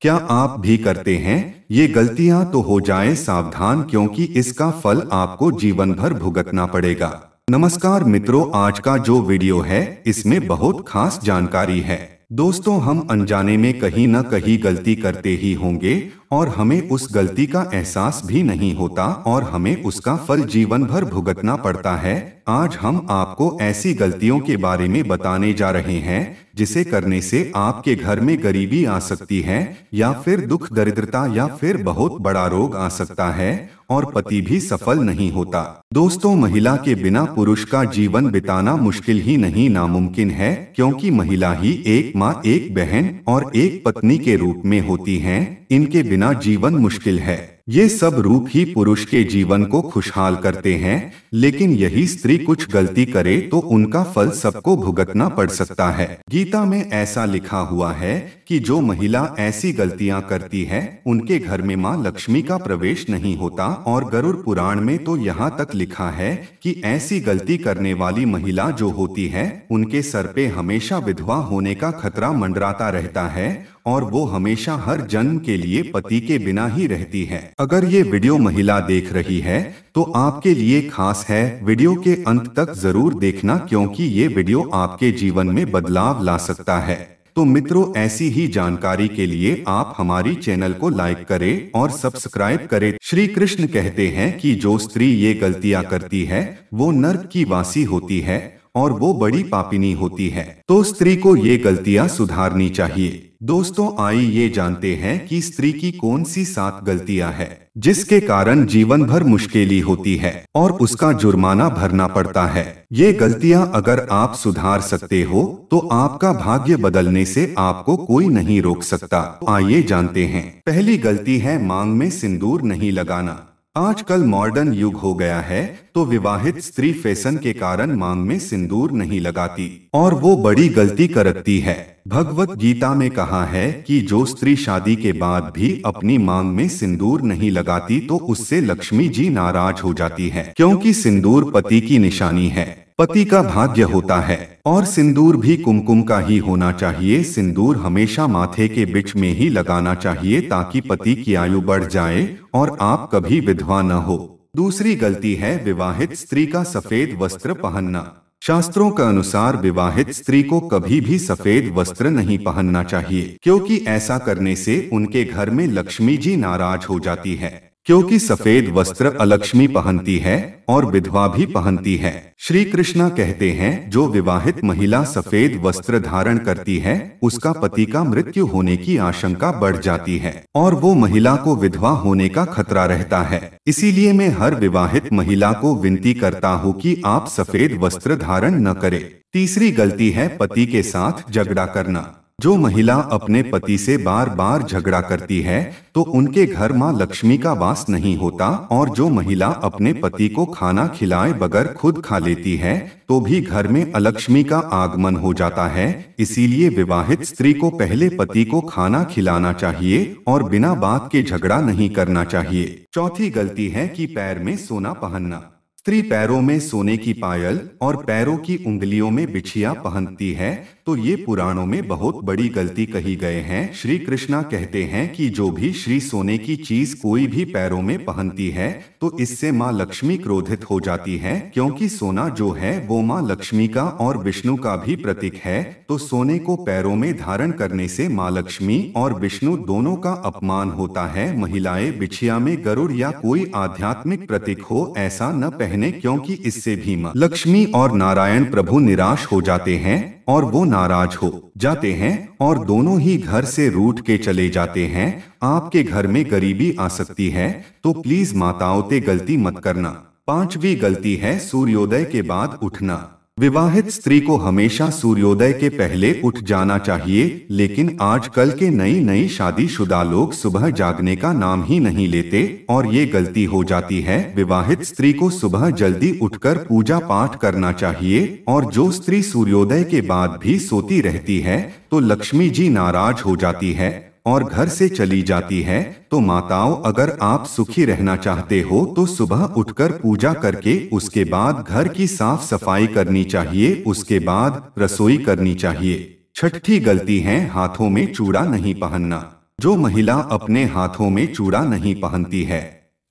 क्या आप भी करते हैं? ये गलतियां तो हो जाए सावधान, क्योंकि इसका फल आपको जीवन भर भुगतना पड़ेगा। नमस्कार मित्रों, आज का जो वीडियो है इसमें बहुत खास जानकारी है। दोस्तों, हम अनजाने में कहीं न कहीं गलती करते ही होंगे और हमें उस गलती का एहसास भी नहीं होता और हमें उसका फल जीवन भर भुगतना पड़ता है। आज हम आपको ऐसी गलतियों के बारे में बताने जा रहे हैं जिसे करने से आपके घर में गरीबी आ सकती है, या फिर दुख दरिद्रता, या फिर बहुत बड़ा रोग आ सकता है और पति भी सफल नहीं होता। दोस्तों, महिला के बिना पुरुष का जीवन बिताना मुश्किल ही नहीं नामुमकिन है, क्योंकि महिला ही एक माँ, एक बहन और एक पत्नी के रूप में होती हैं। इनके बिना जीवन मुश्किल है। ये सब रूप ही पुरुष के जीवन को खुशहाल करते हैं, लेकिन यही स्त्री कुछ गलती करे तो उनका फल सबको भुगतना पड़ सकता है। गीता में ऐसा लिखा हुआ है कि जो महिला ऐसी गलतियां करती है उनके घर में मां लक्ष्मी का प्रवेश नहीं होता, और गरुड़ पुराण में तो यहाँ तक लिखा है कि ऐसी गलती करने वाली महिला जो होती है उनके सर पे हमेशा विधवा होने का खतरा मंडराता रहता है और वो हमेशा हर जन्म के लिए पति के बिना ही रहती है। अगर ये वीडियो महिला देख रही है तो आपके लिए खास है। वीडियो के अंत तक जरूर देखना, क्योंकि ये वीडियो आपके जीवन में बदलाव ला सकता है। तो मित्रों, ऐसी ही जानकारी के लिए आप हमारी चैनल को लाइक करें और सब्सक्राइब करें। श्री कृष्ण कहते हैं कि जो स्त्री ये गलतियां करती है वो नर्क की वासी होती है और वो बड़ी पापिनी होती है। तो स्त्री को ये गलतियां सुधारनी चाहिए। दोस्तों, आइए ये जानते हैं कि स्त्री की कौन सी 7 गलतियां हैं जिसके कारण जीवन भर मुश्किलें होती है और उसका जुर्माना भरना पड़ता है। ये गलतियां अगर आप सुधार सकते हो तो आपका भाग्य बदलने से आपको कोई नहीं रोक सकता। आइए जानते हैं। पहली गलती है मांग में सिंदूर नहीं लगाना। आजकल मॉडर्न युग हो गया है, तो विवाहित स्त्री फैशन के कारण मांग में सिंदूर नहीं लगाती और वो बड़ी गलती करती है। भगवत गीता में कहा है कि जो स्त्री शादी के बाद भी अपनी मांग में सिंदूर नहीं लगाती तो उससे लक्ष्मी जी नाराज हो जाती है, क्योंकि सिंदूर पति की निशानी है, पति का भाग्य होता है। और सिंदूर भी कुमकुम का ही होना चाहिए। सिंदूर हमेशा माथे के बीच में ही लगाना चाहिए ताकि पति की आयु बढ़ जाए और आप कभी विधवा न हो। दूसरी गलती है विवाहित स्त्री का सफेद वस्त्र पहनना। शास्त्रों के अनुसार विवाहित स्त्री को कभी भी सफेद वस्त्र नहीं पहनना चाहिए, क्योंकि ऐसा करने से उनके घर में लक्ष्मी जी नाराज हो जाती है, क्योंकि सफेद वस्त्र अलक्ष्मी पहनती है और विधवा भी पहनती है। श्री कृष्ण कहते हैं जो विवाहित महिला सफेद वस्त्र धारण करती है उसका पति का मृत्यु होने की आशंका बढ़ जाती है और वो महिला को विधवा होने का खतरा रहता है। इसीलिए मैं हर विवाहित महिला को विनती करता हूँ कि आप सफेद वस्त्र धारण न करें। तीसरी गलती है पति के साथ झगड़ा करना। जो महिला अपने पति से बार बार झगड़ा करती है तो उनके घर मां लक्ष्मी का वास नहीं होता, और जो महिला अपने पति को खाना खिलाए बगैर खुद खा लेती है तो भी घर में अलक्ष्मी का आगमन हो जाता है। इसीलिए विवाहित स्त्री को पहले पति को खाना खिलाना चाहिए और बिना बात के झगड़ा नहीं करना चाहिए। चौथी गलती है कि पैर में सोना पहनना। स्त्री पैरों में सोने की पायल और पैरों की उंगलियों में बिछिया पहनती है, तो ये पुराणों में बहुत बड़ी गलती कही गए हैं। श्री कृष्णा कहते हैं कि जो भी श्री सोने की चीज कोई भी पैरों में पहनती है तो इससे माँ लक्ष्मी क्रोधित हो जाती है, क्योंकि सोना जो है वो माँ लक्ष्मी का और विष्णु का भी प्रतीक है। तो सोने को पैरों में धारण करने से माँ लक्ष्मी और विष्णु दोनों का अपमान होता है। महिलाएं बिछिया में गरुड़ या कोई आध्यात्मिक प्रतीक हो ऐसा न पहने, क्योंकि इससे भी माँ लक्ष्मी और नारायण प्रभु निराश हो जाते हैं और वो नाराज हो जाते हैं और दोनों ही घर से रूठ के चले जाते हैं। आपके घर में गरीबी आ सकती है, तो प्लीज माताओं ते गलती मत करना। पांचवी गलती है सूर्योदय के बाद उठना। विवाहित स्त्री को हमेशा सूर्योदय के पहले उठ जाना चाहिए, लेकिन आजकल के नई शादीशुदा लोग सुबह जागने का नाम ही नहीं लेते और ये गलती हो जाती है। विवाहित स्त्री को सुबह जल्दी उठकर पूजा पाठ करना चाहिए, और जो स्त्री सूर्योदय के बाद भी सोती रहती है तो लक्ष्मी जी नाराज हो जाती है और घर से चली जाती है। तो माताओं, अगर आप सुखी रहना चाहते हो तो सुबह उठकर पूजा करके उसके बाद घर की साफ सफाई करनी चाहिए, उसके बाद रसोई करनी चाहिए। छठी गलती है हाथों में चूड़ा नहीं पहनना। जो महिला अपने हाथों में चूड़ा नहीं पहनती है,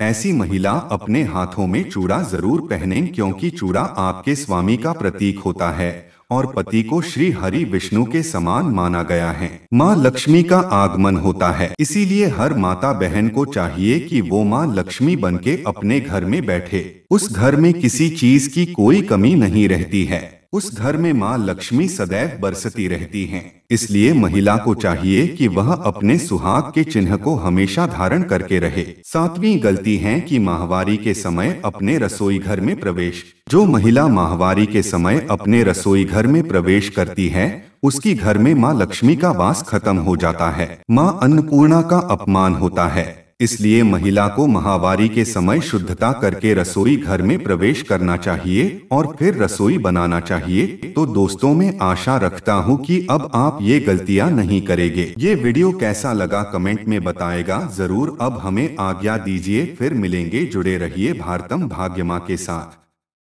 ऐसी महिला अपने हाथों में चूड़ा जरूर पहनें, क्योंकि चूड़ा आपके स्वामी का प्रतीक होता है और पति को श्री हरि विष्णु के समान माना गया है। माँ लक्ष्मी का आगमन होता है, इसीलिए हर माता बहन को चाहिए कि वो माँ लक्ष्मी बनके अपने घर में बैठे। उस घर में किसी चीज की कोई कमी नहीं रहती है, उस घर में माँ लक्ष्मी सदैव बरसती रहती हैं। इसलिए महिला को चाहिए कि वह अपने सुहाग के चिन्ह को हमेशा धारण करके रहे। सातवीं गलती है कि माहवारी के समय अपने रसोई घर में प्रवेश। जो महिला माहवारी के समय अपने रसोई घर में प्रवेश करती है, उसकी घर में माँ लक्ष्मी का वास खत्म हो जाता है, माँ अन्नपूर्णा का अपमान होता है। इसलिए महिला को माहवारी के समय शुद्धता करके रसोई घर में प्रवेश करना चाहिए और फिर रसोई बनाना चाहिए। तो दोस्तों, मैं आशा रखता हूँ कि अब आप ये गलतियाँ नहीं करेंगे। ये वीडियो कैसा लगा कमेंट में बताएगा जरूर। अब हमें आज्ञा दीजिए, फिर मिलेंगे। जुड़े रहिए भारतम भाग्य माँ के साथ।